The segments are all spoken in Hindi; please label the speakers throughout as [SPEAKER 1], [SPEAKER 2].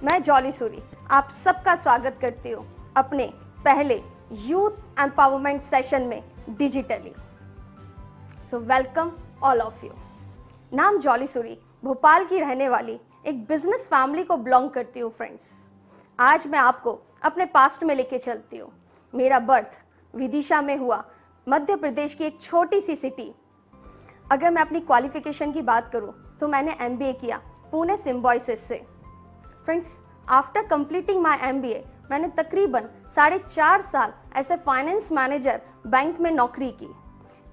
[SPEAKER 1] मैं जॉली सूरी आप सबका स्वागत करती हूँ अपने पहले यूथ एम्पावरमेंट सेशन में digitally. So welcome all of you. नाम जॉली सूरी, भोपाल की रहने वाली एक बिजनेस फैमिली को बिलोंग करती हूँ फ्रेंड्स। आज मैं आपको अपने पास्ट में लेके चलती हूँ। मेरा बर्थ विदिशा में हुआ, मध्य प्रदेश की एक छोटी सी सिटी। अगर मैं अपनी क्वालिफिकेशन की बात करूँ तो मैंने MBA किया पुणे सिम्बायोसिस से। Friends, after completing my MBA मैंने तकरीबन 4.5 साल ऐसे फाइनेंस मैनेजर बैंक में नौकरी की।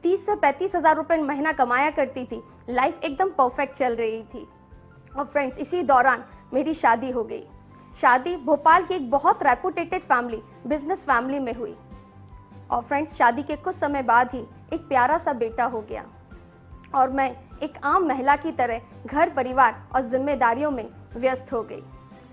[SPEAKER 1] 30 से 35 हज़ार रुपये महीना कमाया करती थी। लाइफ एकदम परफेक्ट चल रही थी। और फ्रेंड्स, इसी दौरान मेरी शादी हो गई। शादी भोपाल की एक बहुत रेपुटेटेड फैमिली, बिजनेस फैमिली में हुई। और फ्रेंड्स, शादी के कुछ समय बाद ही एक प्यारा सा बेटा हो गया और मैं एक आम महिला की तरह घर परिवार और जिम्मेदारियों में व्यस्त हो गई।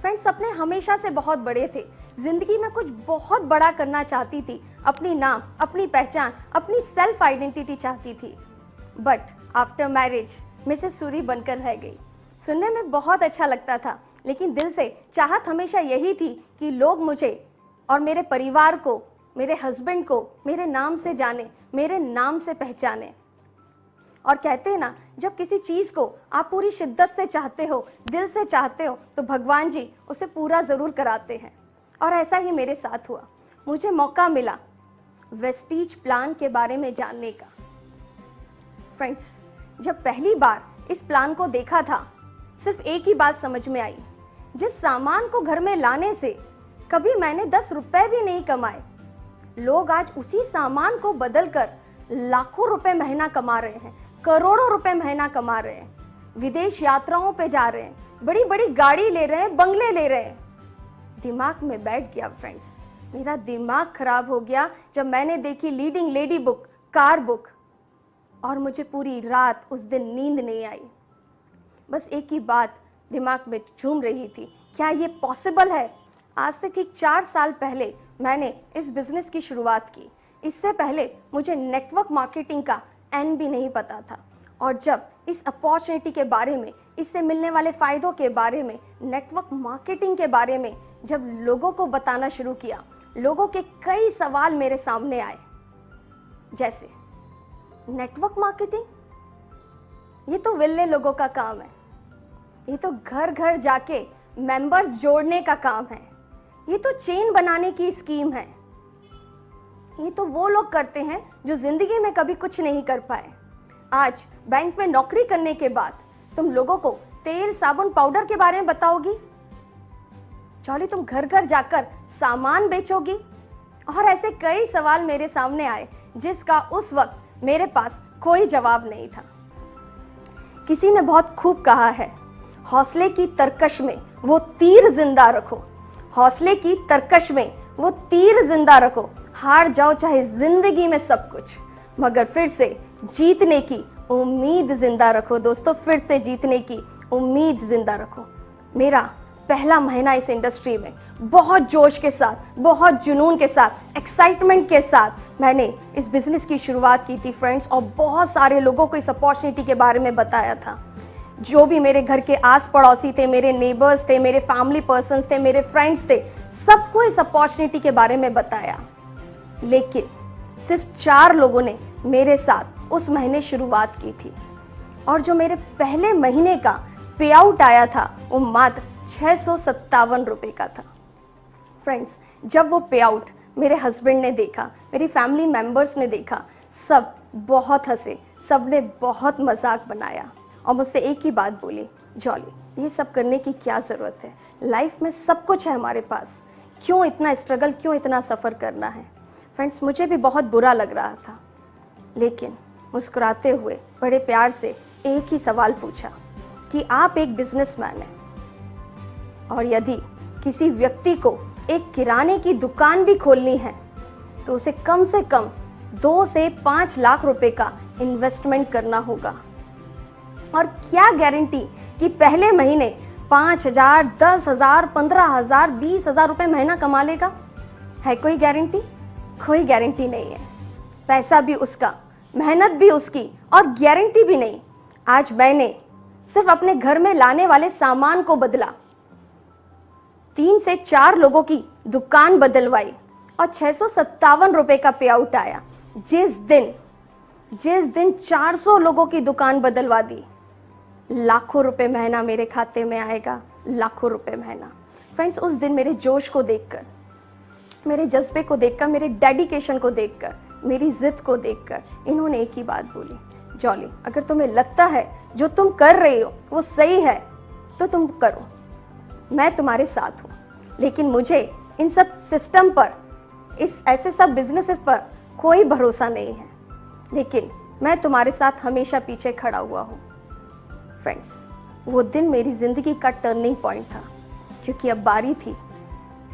[SPEAKER 1] फ्रेंड्स, सपने हमेशा से बहुत बड़े थे। जिंदगी में कुछ बहुत बड़ा करना चाहती थी। अपनी नाम, अपनी पहचान, अपनी सेल्फ आइडेंटिटी चाहती थी। But after marriage Mrs Suri बनकर रह गई। सुनने में बहुत अच्छा लगता था, लेकिन दिल से चाहत हमेशा यही थी कि लोग मुझे और मेरे परिवार को, मेरे हस्बैंड को मेरे नाम से जाने, मेरे नाम से पहचाने। और कहते हैं ना, जब किसी चीज़ को आप पूरी शिद्दत से चाहते हो, दिल से चाहते हो, तो भगवान जी उसे पूरा ज़रूर कराते हैं। और ऐसा ही मेरे साथ हुआ। मुझे मौका मिला वेस्टीज प्लान के बारे में जानने का। फ्रेंड्स, जब पहली बार इस प्लान को देखा था, सिर्फ एक ही बात समझ में आई। जिस सामान को घर में लाने से कभी मैंने 10 रुपए भी नहीं कमाए, लोग आज उसी सामान को बदलकर लाखों रुपए महीना कमा रहे हैं, करोड़ों रुपए महीना कमा रहे हैं, विदेश यात्राओं पे जा रहे हैं, बड़ी बड़ी गाड़ी ले रहे हैं, बंगले ले रहे हैं। दिमाग में बैठ गया फ्रेंड्स, मेरा दिमाग खराब हो गया जब मैंने देखी leading lady book, car book, और मुझे पूरी रात उस दिन नींद नहीं आई। बस एक ही बात दिमाग में झूम रही थी, क्या ये पॉसिबल है? आज से ठीक 4 साल पहले मैंने इस बिजनेस की शुरुआत की। इससे पहले मुझे नेटवर्क मार्केटिंग का N भी नहीं पता था। और जब इस अपॉर्चुनिटी के बारे में, इससे मिलने वाले फ़ायदों के बारे में, नेटवर्क मार्केटिंग के बारे में जब लोगों को बताना शुरू किया, लोगों के कई सवाल मेरे सामने आए। जैसे, नेटवर्क मार्केटिंग, ये तो विल्ले लोगों का काम है। ये तो घर घर जाके मेंबर्स जोड़ने का काम है। ये तो चेन बनाने की स्कीम है। ये तो वो लोग करते हैं जो जिंदगी में कभी कुछ नहीं कर पाए। आज बैंक में नौकरी करने के बाद तुम लोगों को तेल, साबुन, पाउडर के बारे में बताओगी? जॉली, तुम घर घर जाकर सामान बेचोगी? और ऐसे कई सवाल मेरे सामने आए जिसका उस वक्त मेरे पास कोई जवाब नहीं था। किसी ने बहुत खूब कहा है, हौसले की तरकश में वो तीर जिंदा रखो। हौसले की तरकश में वो तीर जिंदा रखो। हार जाओ चाहे जिंदगी में सब कुछ, मगर फिर से जीतने की उम्मीद जिंदा रखो। दोस्तों, फिर से जीतने की उम्मीद जिंदा रखो। मेरा पहला महीना इस इंडस्ट्री में बहुत जोश के साथ, बहुत जुनून के साथ, एक्साइटमेंट के साथ मैंने इस बिजनेस की शुरुआत की थी फ्रेंड्स। और बहुत सारे लोगों को इस अपॉर्चुनिटी के बारे में बताया था। जो भी मेरे घर के आस पड़ोसी थे, मेरे नेबर्स थे, मेरे फैमिली पर्सन्स थे, मेरे फ्रेंड्स थे, सबको इस अपॉर्चुनिटी के बारे में बताया। लेकिन सिर्फ 4 लोगों ने मेरे साथ उस महीने शुरुआत की थी। और जो मेरे पहले महीने का पे आउट आया था वो मात्र 657 रुपये का था। फ्रेंड्स, जब वो पे आउट मेरे हस्बैंड ने देखा, मेरी फैमिली मेंबर्स ने देखा, सब बहुत हंसे, सब ने बहुत मजाक बनाया और मुझसे एक ही बात बोली, जॉली, ये सब करने की क्या ज़रूरत है? लाइफ में सब कुछ है हमारे पास, क्यों इतना स्ट्रगल, क्यों इतना सफ़र करना है? फ्रेंड्स, मुझे भी बहुत बुरा लग रहा था, लेकिन मुस्कुराते हुए बड़े प्यार से एक ही सवाल पूछा कि आप एक बिजनेसमैन हैं और यदि किसी व्यक्ति को एक किराने की दुकान भी खोलनी है तो उसे कम से कम 2 से 5 लाख रुपए का इन्वेस्टमेंट करना होगा। और क्या गारंटी कि पहले महीने 5,000, 10,000, 15,000, 20,000 रुपये महीना कमा लेगा? है कोई गारंटी? कोई गारंटी नहीं है। पैसा भी उसका, मेहनत भी उसकी, और गारंटी भी नहीं। आज मैंने सिर्फ अपने घर में लाने वाले सामान को बदला। 3 से 4 लोगों की दुकान बदलवाई और 657 रुपए का पे आउट आया। जिस दिन 400 लोगों की दुकान बदलवा दी, लाखों रुपए महीना मेरे खाते में आएगा, लाखों रुपए महीना। फ्रेंड्स, उस दिन मेरे जोश को देखकर, मेरे जज्बे को देखकर, मेरे डेडिकेशन को देखकर, मेरी जिद को देखकर इन्होंने एक ही बात बोली, जॉली अगर तुम्हें लगता है जो तुम कर रही हो वो सही है तो तुम करो, मैं तुम्हारे साथ हूँ। लेकिन मुझे इन सब सिस्टम पर, इस ऐसे सब बिजनेसेस पर कोई भरोसा नहीं है, लेकिन मैं तुम्हारे साथ हमेशा पीछे खड़ा हुआ हूँ। फ्रेंड्स, वो दिन मेरी ज़िंदगी का टर्निंग पॉइंट था, क्योंकि अब बारी थी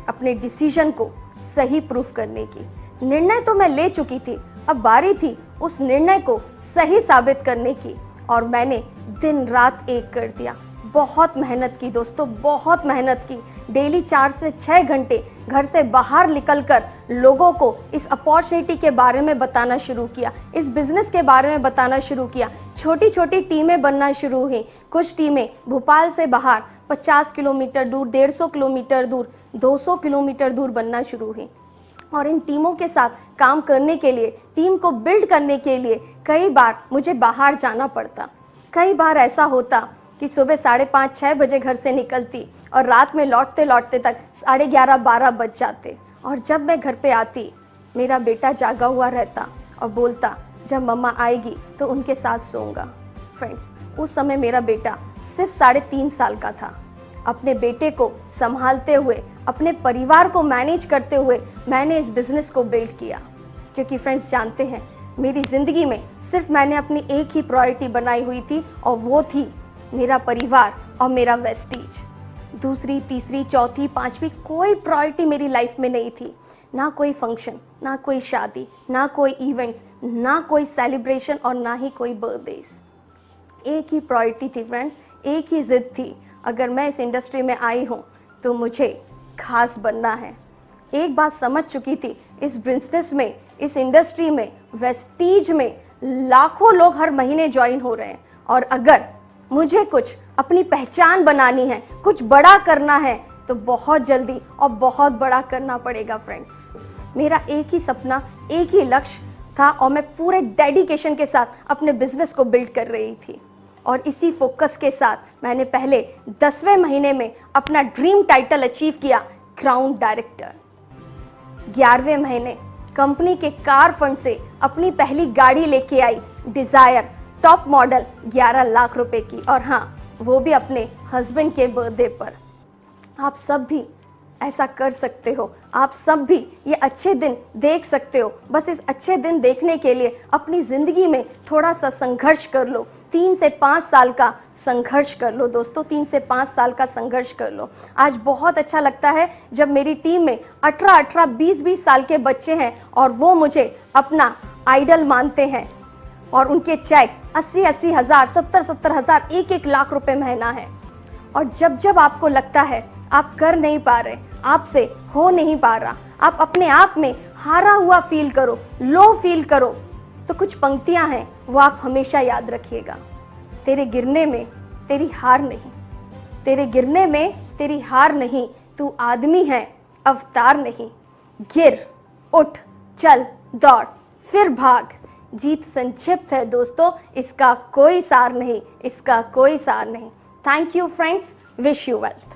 [SPEAKER 1] अपने डिसीजन को सही प्रूफ करने की। निर्णय तो मैं ले चुकी थी, अब बारी थी उस निर्णय को सही साबित करने की, और मैंने दिन रात एक कर दिया। बहुत मेहनत की दोस्तों, बहुत मेहनत की। डेली 4 से 6 घंटे घर से बाहर निकलकर लोगों को इस अपॉर्चुनिटी के बारे में बताना शुरू किया, इस बिजनेस के बारे में बताना शुरू किया। छोटी छोटी टीमें बनना शुरू हुई। कुछ टीमें भोपाल से बाहर 50 किलोमीटर दूर, 150 किलोमीटर दूर, 200 किलोमीटर दूर बनना शुरू हुई। और इन टीमों के साथ काम करने के लिए, टीम को बिल्ड करने के लिए कई बार मुझे बाहर जाना पड़ता। कई बार ऐसा होता कि सुबह 5:30-6 बजे घर से निकलती और रात में लौटते लौटते तक 11:30-12 बज जाते। और जब मैं घर पे आती, मेरा बेटा जागा हुआ रहता और बोलता जब मम्मा आएगी तो उनके साथ सोऊंगा। फ्रेंड्स, उस समय मेरा बेटा सिर्फ 3.5 साल का था। अपने बेटे को संभालते हुए, अपने परिवार को मैनेज करते हुए मैंने इस बिज़नेस को बिल्ड किया। क्योंकि फ्रेंड्स, जानते हैं मेरी ज़िंदगी में सिर्फ मैंने अपनी एक ही प्रायोरिटी बनाई हुई थी, और वो थी मेरा परिवार और मेरा वेस्टीज। दूसरी, तीसरी, चौथी, पांचवी कोई प्रायोरिटी मेरी लाइफ में नहीं थी। ना कोई फंक्शन, ना कोई शादी, ना कोई इवेंट्स, ना कोई सेलिब्रेशन और ना ही कोई बर्थडेज। एक ही प्रायोरिटी थी फ्रेंड्स, एक ही जिद थी, अगर मैं इस इंडस्ट्री में आई हूँ तो मुझे खास बनना है। एक बात समझ चुकी थी, इस बिजनेस में, इस इंडस्ट्री में, वेस्टीज में लाखों लोग हर महीने ज्वाइन हो रहे हैं, और अगर मुझे कुछ अपनी पहचान बनानी है, कुछ बड़ा करना है, तो बहुत जल्दी और बहुत बड़ा करना पड़ेगा। फ्रेंड्स, मेरा एक ही सपना, एक ही लक्ष्य था, और मैं पूरे डेडिकेशन के साथ अपने बिजनेस को बिल्ड कर रही थी। और इसी फोकस के साथ मैंने पहले 10वें महीने में अपना ड्रीम टाइटल अचीव किया, क्राउन डायरेक्टर। 11वें महीने कंपनी के कार फंड से अपनी पहली गाड़ी लेके आई, डिजायर टॉप मॉडल 11 लाख रुपए की, और हाँ, वो भी अपने हस्बैंड के बर्थडे पर। आप सब भी ऐसा कर सकते हो, आप सब भी ये अच्छे दिन देख सकते हो। बस इस अच्छे दिन देखने के लिए अपनी ज़िंदगी में थोड़ा सा संघर्ष कर लो। 3 से 5 साल का संघर्ष कर लो दोस्तों, 3 से 5 साल का संघर्ष कर लो। आज बहुत अच्छा लगता है जब मेरी टीम में 18-18, 20-20 साल के बच्चे हैं, और वो मुझे अपना आइडल मानते हैं, और उनके चेक 80-80 हज़ार, 70-70 हज़ार, 1-1 लाख रुपए महीना है। और जब जब आपको लगता है आप कर नहीं पा रहे, आपसे हो नहीं पा रहा, आप अपने आप में हारा हुआ फील करो, लो फील करो, तो कुछ पंक्तियां हैं, वो आप हमेशा याद रखिएगा। तेरे गिरने में तेरी हार नहीं, तेरे गिरने में तेरी हार नहीं, तू आदमी है अवतार नहीं। गिर, उठ, चल, दौड़, फिर भाग। जीत संक्षिप्त है दोस्तों, इसका कोई सार नहीं, इसका कोई सार नहीं। Thank you friends, wish you well.